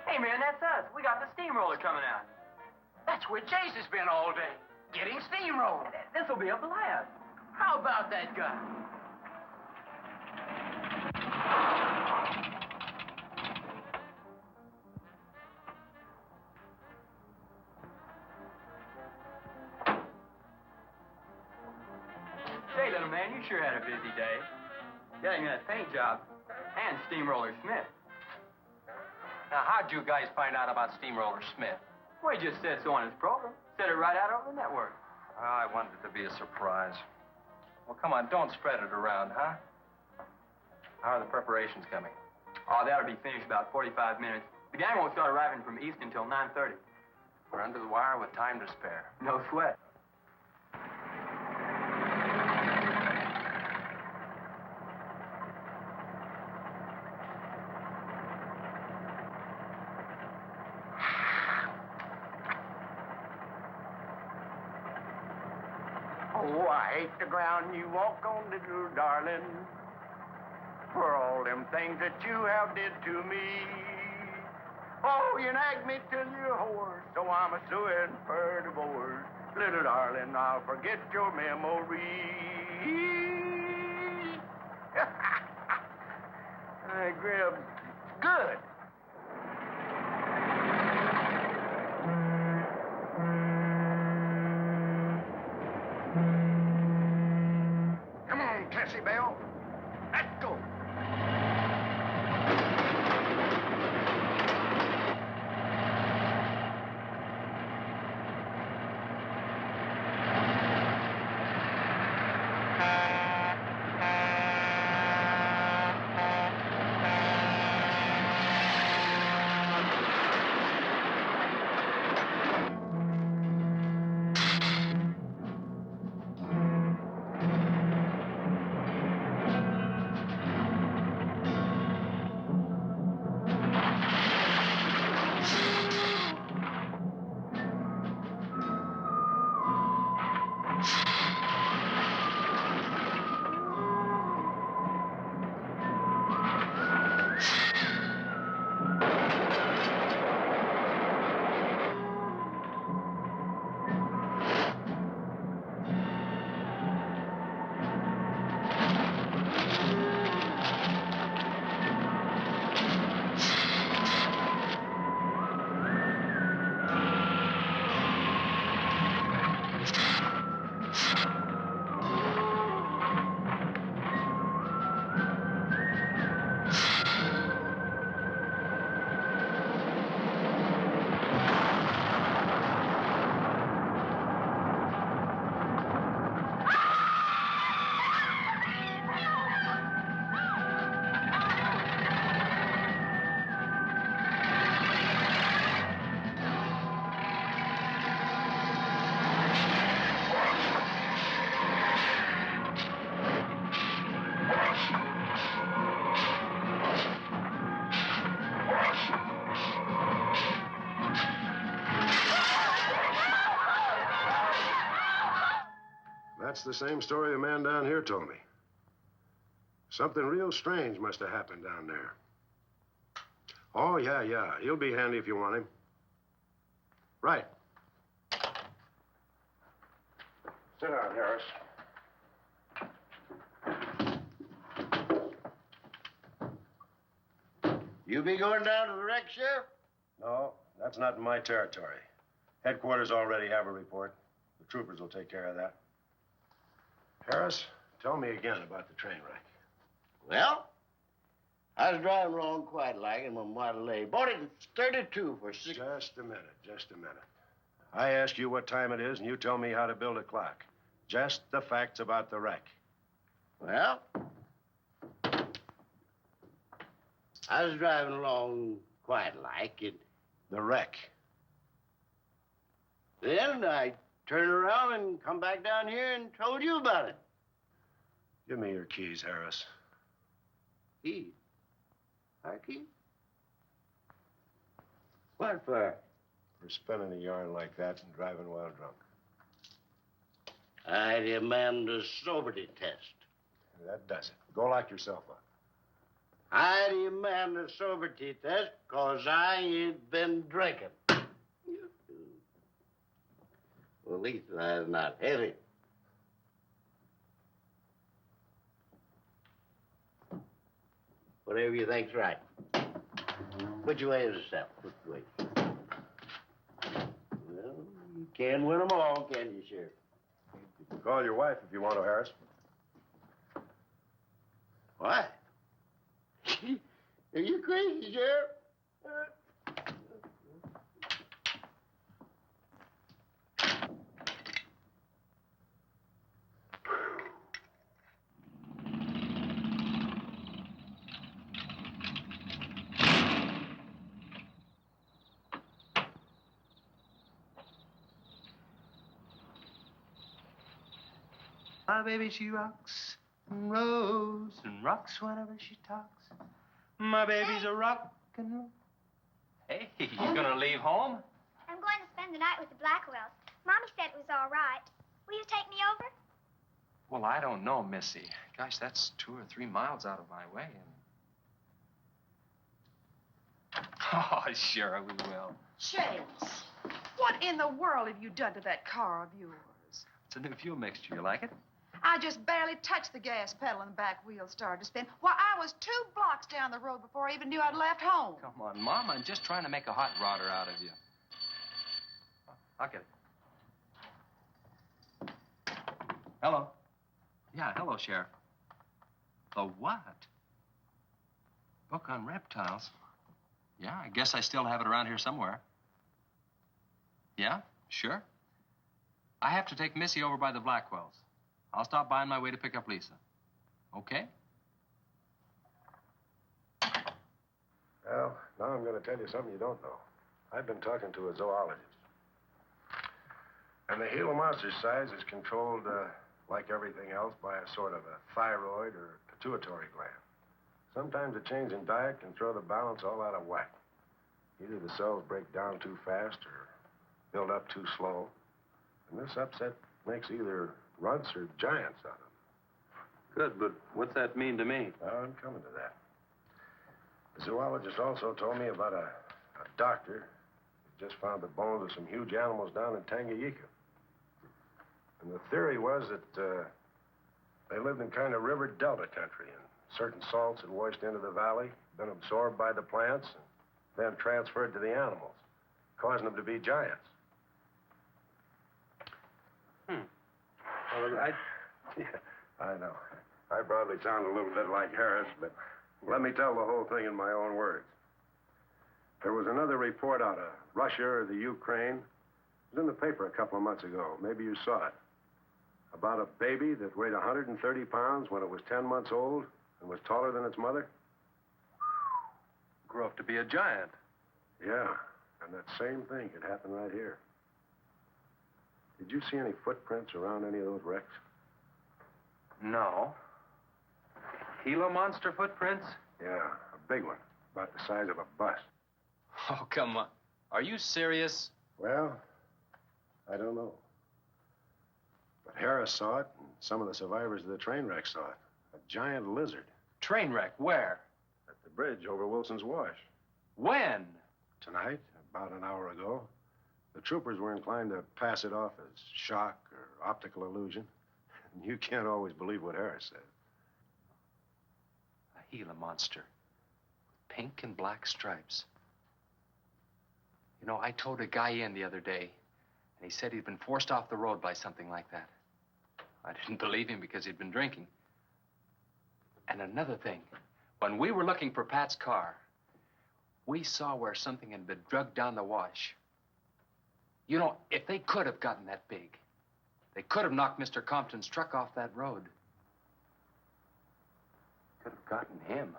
Hey, man, that's us. We got the steamroller coming out. That's where Chase has been all day, getting steamrolled. This'll be a blast. How about that guy? Say, little man, you sure had a busy day. Getting that paint job and Steamroller Smith. Now, how'd you guys find out about Steamroller Smith? Well, he just said so on his program. Said it right out over the network. I wanted it to be a surprise. Well, come on, don't spread it around, huh? How are the preparations coming? Oh, that'll be finished about 45 minutes. The gang won't start arriving from East until 9:30. We're under the wire with time to spare. No sweat. Oh, I hate the ground you walk on, little darling, for all them things that you have did to me. Oh, you nagged me till you're hoarse, so I'm a-suing for divorce. Little darling, I'll forget your memory. Hey, Grib, good. Come on, Cassie Bell. Let's go. That's the same story the man down here told me. Something real strange must have happened down there. Oh, yeah. He'll be handy if you want him. Right. Sit down, Harris. You be going down to the wreck, Sheriff? No, that's not in my territory. Headquarters already have a report. The troopers will take care of that. Harris, tell me again about the train wreck. Well, I was driving along quite like in my Model A. Bought it in 32 for $6. Just a minute. I ask you what time it is, and you tell me how to build a clock. Just the facts about the wreck. Well, I was driving along quite like it. The wreck. Then I turned around and come back down here and told you about it. Give me your keys, Harris. Keys? My keys? What for? For spinning a yarn like that and driving while drunk. I demand a sobriety test. That does it. Go lock yourself up. I demand a sobriety test because I ain't been drinking. Well, at least that's not heavy. Whatever you think's right. Which way is the south? Which way? Well, you can't win them all, can you, Sheriff? You can call your wife if you want to, Harris. Why? Are you crazy, Sheriff? My baby, she rocks and rolls and rocks whenever she talks. My baby's a rock and roll. Hey, you gonna leave home? I'm going to spend the night with the Blackwells. Mommy said it was all right. Will you take me over? Well, I don't know, Missy. Gosh, that's 2 or 3 miles out of my way. And... Oh, sure, we will. Chase, what in the world have you done to that car of yours? It's a new fuel mixture. You like it? I just barely touched the gas pedal and the back wheel started to spin. Why, I was 2 blocks down the road before I even knew I'd left home. Come on, Mom. I'm just trying to make a hot rodder out of you. I'll get it. Hello. Yeah, hello, Sheriff. The what? Book on reptiles? Yeah, I guess I still have it around here somewhere. Yeah, sure. I have to take Missy over by the Blackwells. I'll stop by on my way to pick up Lisa. Okay? Well, now I'm going to tell you something you don't know. I've been talking to a zoologist. And the Gila monster size is controlled, like everything else, by a sort of a thyroid or pituitary gland. Sometimes a change in diet can throw the balance all out of whack. Either the cells break down too fast or build up too slow. And this upset makes either runts or giants out of them. Good, but what's that mean to me? Well, I'm coming to that. The zoologist also told me about a doctor who just found the bones of some huge animals down in Tanganyika. And the theory was that they lived in kind of river delta country, and certain salts had washed into the valley, been absorbed by the plants, and then transferred to the animals, causing them to be giants. Well, Yeah, I know. I probably sound a little bit like Harris, but let me tell the whole thing in my own words. There was another report out of Russia or the Ukraine. It was in the paper a couple of months ago. Maybe you saw it. About a baby that weighed 130 pounds when it was 10 months old and was taller than its mother. grew up to be a giant. Yeah, and that same thing could happen right here. Did you see any footprints around any of those wrecks? No. Gila monster footprints? Yeah, a big one, about the size of a bus. Oh, come on. Are you serious? Well, I don't know. But Harris saw it, and some of the survivors of the train wreck saw it. A giant lizard. Train wreck? Where? At the bridge over Wilson's Wash. When? Tonight, about an hour ago. The troopers were inclined to pass it off as shock or optical illusion. And you can't always believe what Harris said. A Gila monster. Pink and black stripes. You know, I towed a guy in the other day, and he said he'd been forced off the road by something like that. I didn't believe him because he'd been drinking. And another thing, when we were looking for Pat's car, we saw where something had been drugged down the wash. You know, if they could have gotten that big, they could have knocked Mr. Compton's truck off that road. Could have gotten him.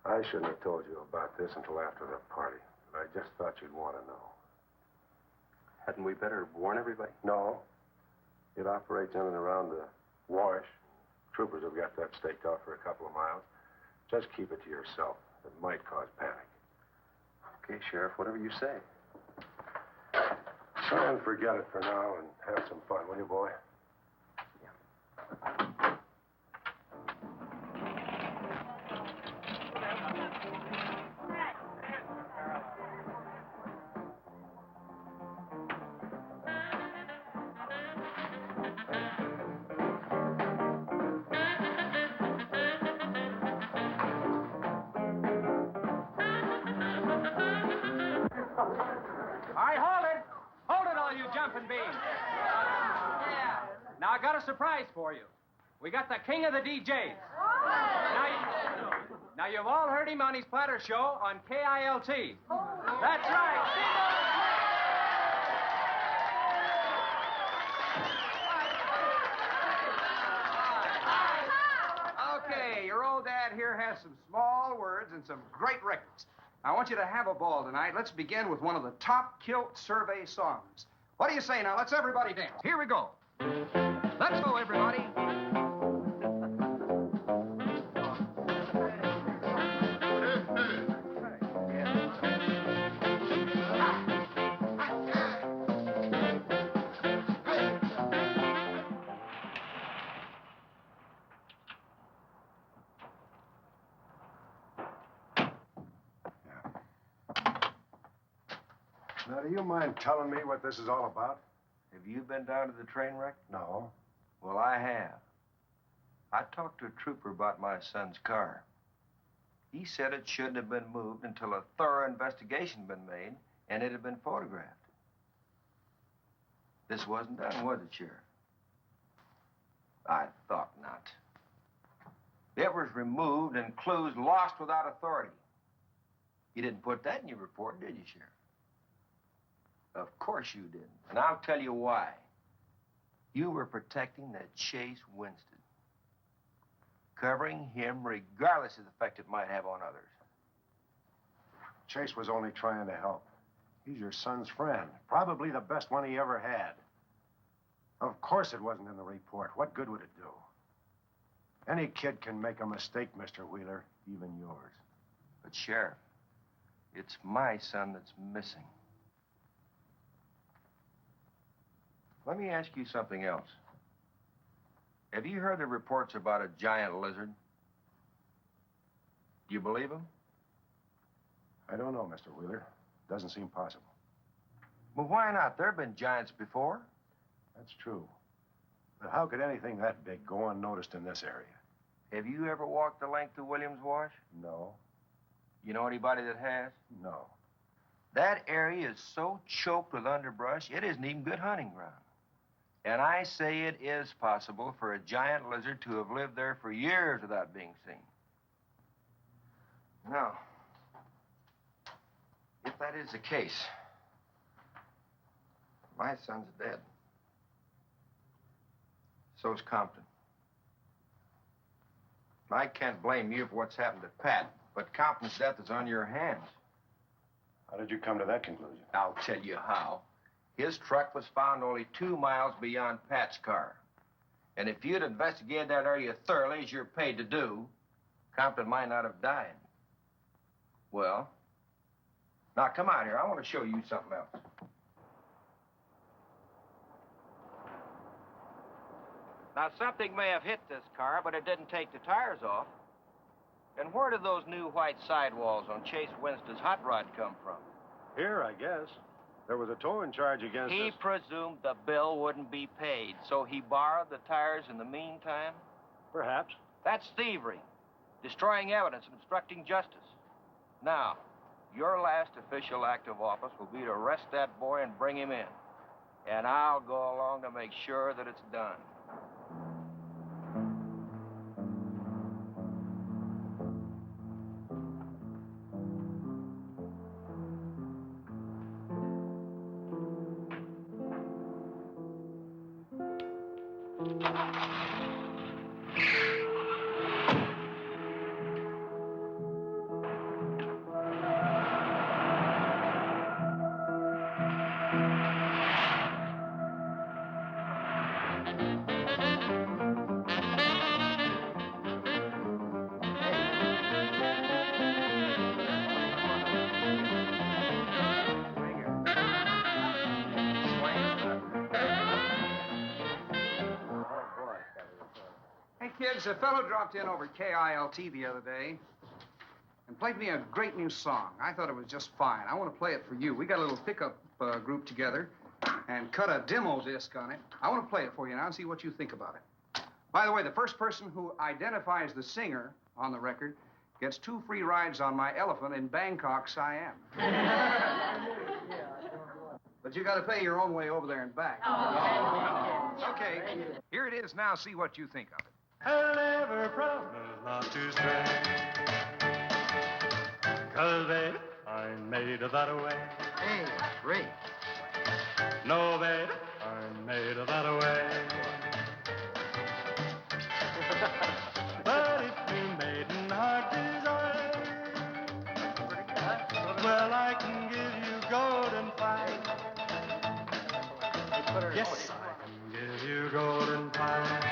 I shouldn't have told you about this until after the party. But I just thought you'd want to know. Hadn't we better warn everybody? No. It operates in and around the wash. Troopers have got that staked out for a couple of miles. Just keep it to yourself. It might cause panic. Okay, Sheriff, whatever you say. Try and forget it for now and have some fun, will you, boy? All right, hold it. Hold it, all you jumping beans. Yeah. Now, I got a surprise for you. We got the king of the DJs. Now, you've all heard him on his platter show on KILT. That's right. Okay, your old dad here has some small words and some great records. I want you to have a ball tonight. Let's begin with one of the top kilt survey songs. What do you say now? Let's everybody dance. Here we go. Let's go, everybody. Now, do you mind telling me what this is all about? Have you been down to the train wreck? No. Well, I have. I talked to a trooper about my son's car. He said it shouldn't have been moved until a thorough investigation had been made and it had been photographed. This wasn't done, was it, Sheriff? I thought not. It was removed and clues lost without authority. You didn't put that in your report, did you, Sheriff? Of course you didn't. And I'll tell you why. You were protecting that Chase Winston. Covering him regardless of the effect it might have on others. Chase was only trying to help. He's your son's friend. Probably the best one he ever had. Of course it wasn't in the report. What good would it do? Any kid can make a mistake, Mr. Wheeler, even yours. But, Sheriff, it's my son that's missing. Let me ask you something else. Have you heard the reports about a giant lizard? Do you believe them? I don't know, Mr. Wheeler. Doesn't seem possible. Well, why not? There have been giants before. That's true. But how could anything that big go unnoticed in this area? Have you ever walked the length of Williams Wash? No. You know anybody that has? No. That area is so choked with underbrush, it isn't even good hunting ground. And I say it is possible for a giant lizard to have lived there for years without being seen. Now, if that is the case, my son's dead. So's Compton. I can't blame you for what's happened to Pat, but Compton's death is on your hands. How did you come to that conclusion? I'll tell you how. His truck was found only 2 miles beyond Pat's car. And if you'd investigated that area thoroughly, as you're paid to do, Compton might not have died. Well, Now, come out here. I want to show you something else. Now, something may have hit this car, but it didn't take the tires off. And where did those new white sidewalls on Chase Winston's hot rod come from? Here, I guess. There was a towing charge against He us. presumed the bill wouldn't be paid, so he borrowed the tires in the meantime? Perhaps. That's thievery, destroying evidence and obstructing justice. Now, your last official act of office will be to arrest that boy and bring him in. And I'll go along to make sure that it's done. Hey, kids, a fellow dropped in over KILT the other day and played me a great new song. I thought it was just fine. I want to play it for you. We got a little pickup group together and cut a demo disc on it. I want to play it for you now and see what you think about it. By the way, the first person who identifies the singer on the record gets 2 free rides on my elephant in Bangkok, Siam. But you got to pay your own way over there and back. Okay, here it is now. See what you think of it. I'll never promise not to stray. 'Cause, babe, I'm made of that way. Hey, great. No, babe, I'm made of that way. But if you maiden heart desire, well, I can give you golden fire. Yes, I can give you golden fire.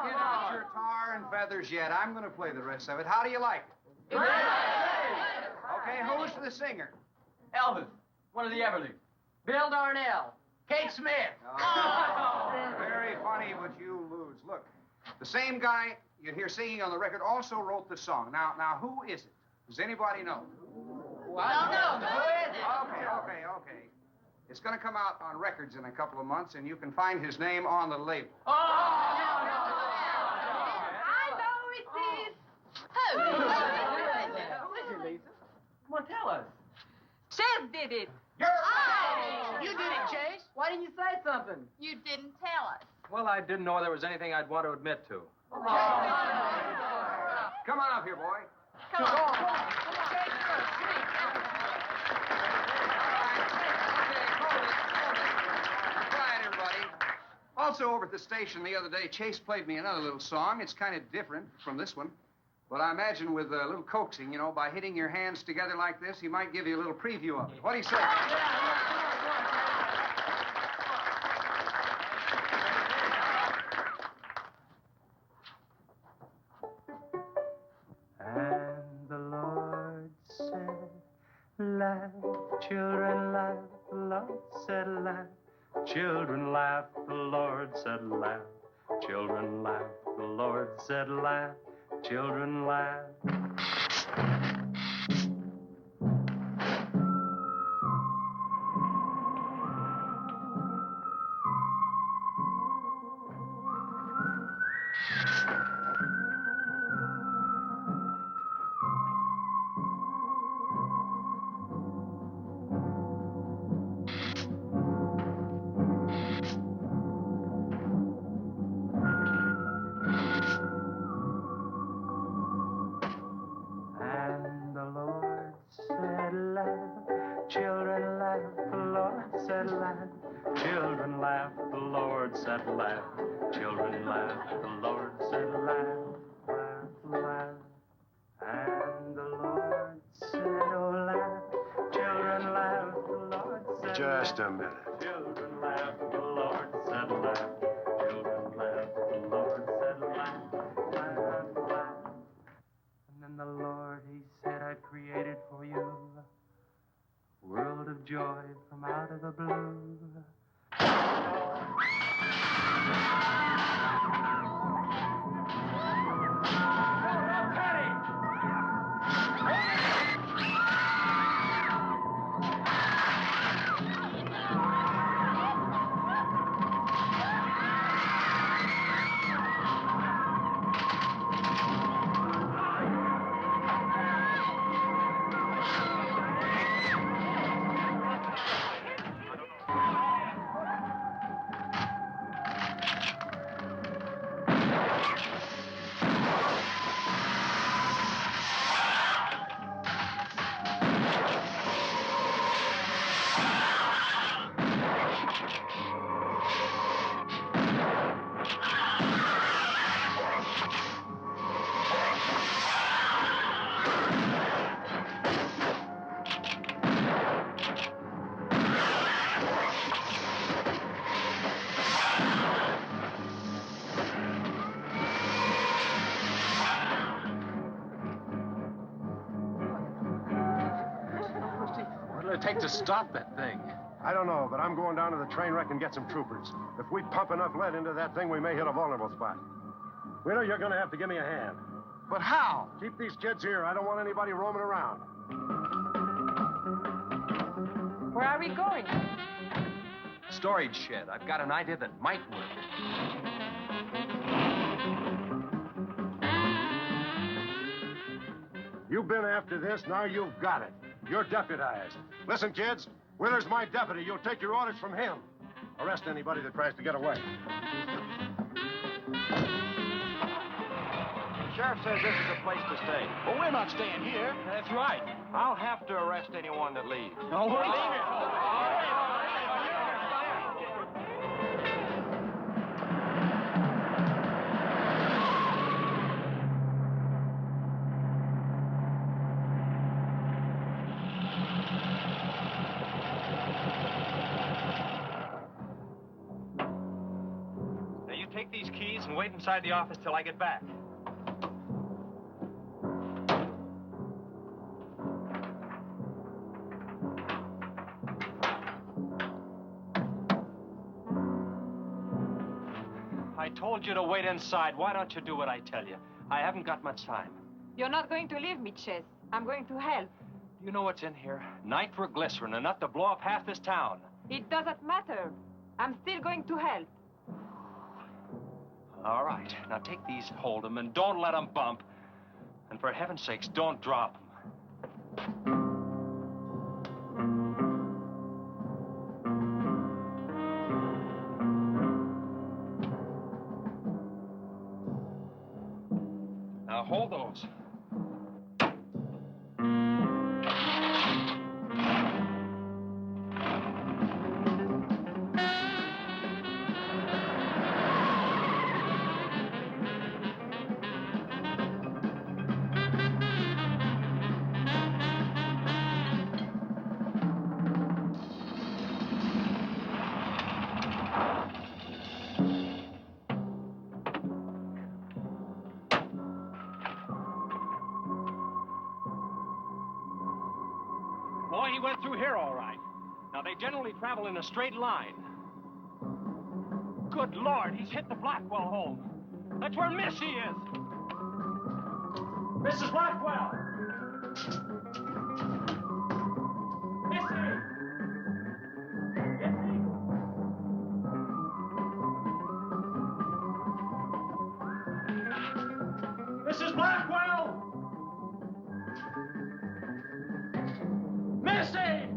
Get out your tar and feathers yet. I'm going to play the rest of it. How do you like it? Okay, who's the singer? Elvis, one of the Everlys. Bill Darnell. Kate Smith. Very funny, but you lose. Look, the same guy you hear singing on the record also wrote the song. Now, who is it? Does anybody know? What? No. Who is it? Okay. It's going to come out on records in a couple of months, and you can find his name on the label. I know it is. Who? Who is it, Lisa? Well, tell us. Chef did it. You did it, Chase. Why didn't you say something? You didn't tell us. Well, I didn't know there was anything I'd want to admit to. Come on up here, boy. Come on. Quiet, everybody. Also, over at the station the other day, Chase played me another little song. It's kind of different from this one. But I imagine with a little coaxing, you know, by hitting your hands together like this, he might give you a little preview of it. What do you say? And the Lord said, laugh, children, laugh. The Lord said, laugh, children, laugh. The Lord said, laugh, children, laugh. The Lord said, laugh, children, laugh. And the Lord said, laugh, children, laugh. The Lord said, laugh, children, laugh. The Lord said, laugh, children, laugh. The Lord said, laugh, laugh, laugh. And the Lord said, oh, laugh, children, laugh. The Lord said, Just a minute. children, laugh. The Lord said, laugh, children, laugh. The Lord said, laugh. and the Lord, he said, I created for you a world of joy from out of the blue. What'll it take to stop that thing? I don't know, but I'm going down to the train wreck and get some troopers. If we pump enough lead into that thing, we may hit a vulnerable spot. Wheeler, you're going to have to give me a hand. But how? Keep these kids here. I don't want anybody roaming around. Where are we going? Storage shed. I've got an idea that might work. You've been after this, now you've got it. You're deputized. Listen, kids, Wheeler's my deputy. You'll take your orders from him. Arrest anybody that tries to get away. The sheriff says this is a place to stay. Well, we're not staying here. That's right. I'll have to arrest anyone that leaves. No, we're leaving. Now, you take these keys and wait inside the office till I get back. I told you to wait inside. Why don't you do what I tell you? I haven't got much time. You're not going to leave me, Chess. I'm going to help. You know what's in here? Nitroglycerin, enough to blow up half this town. It doesn't matter. I'm still going to help. All right. Now take these, hold them, and don't let them bump. And for heaven's sakes, don't drop them. Now hold those. Boy, he went through here all right. Now, they generally travel in a straight line. Good Lord, he's hit the Blackwell home. That's where Missy is. Mrs. Blackwell! Missy! Missy! Mrs. Blackwell! Missy!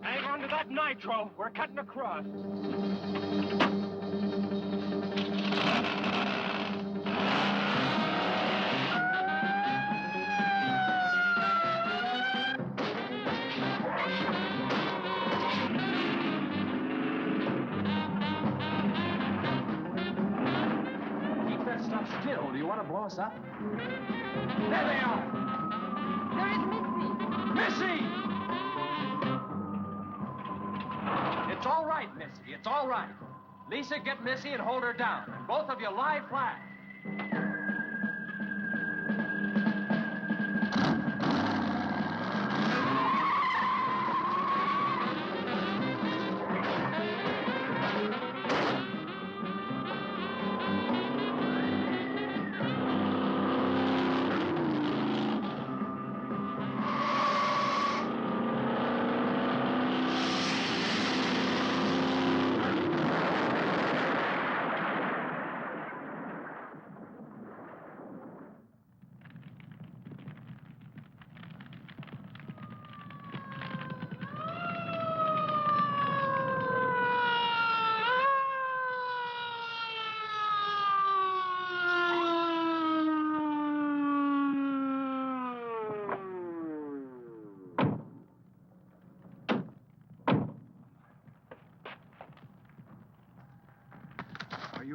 Hang on to that nitro. We're cutting across. Keep that stuff still. Do you want to blow us up? There they are. There is Missy. Missy! It's all right, Missy. It's all right. Lisa, get Missy and hold her down. And both of you lie flat.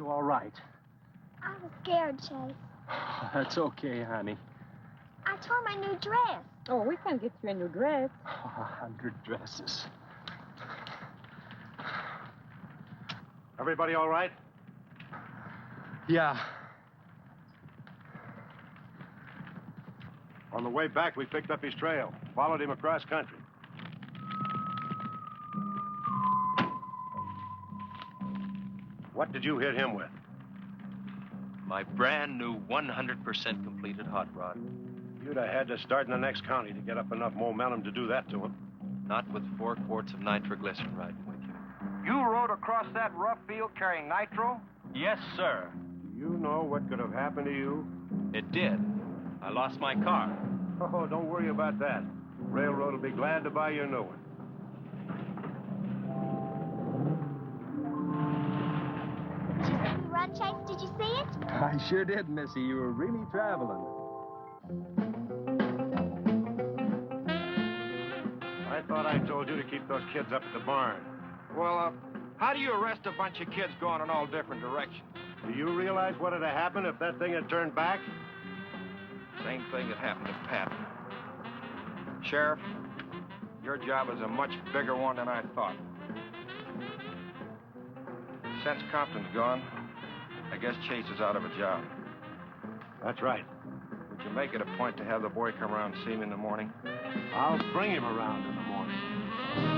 you all right? I was scared, Chase. That's okay, honey. I tore my new dress. Oh, we can get you a new dress. 100 dresses. Everybody all right? Yeah. On the way back, we picked up his trail, followed him across country. What did you hit him with? My brand new 100% completed hot rod. You'd have had to start in the next county to get up enough momentum to do that to him. Not with 4 quarts of nitroglycerin riding with you. You rode across that rough field carrying nitro? Yes, sir. Do you know what could have happened to you? It did. I lost my car. Oh, don't worry about that. Railroad will be glad to buy you a new one. Did you see me run, Chase? Did you see it? I sure did, Missy. You were really traveling. I thought I told you to keep those kids up at the barn. Well, how do you arrest a bunch of kids going in all different directions? Do you realize what would have happened if that thing had turned back? Same thing that happened to Pat. Sheriff, your job is a much bigger one than I thought. Since Compton's gone, I guess Chase is out of a job. That's right. Would you make it a point to have the boy come around and see me in the morning? I'll bring him around in the morning.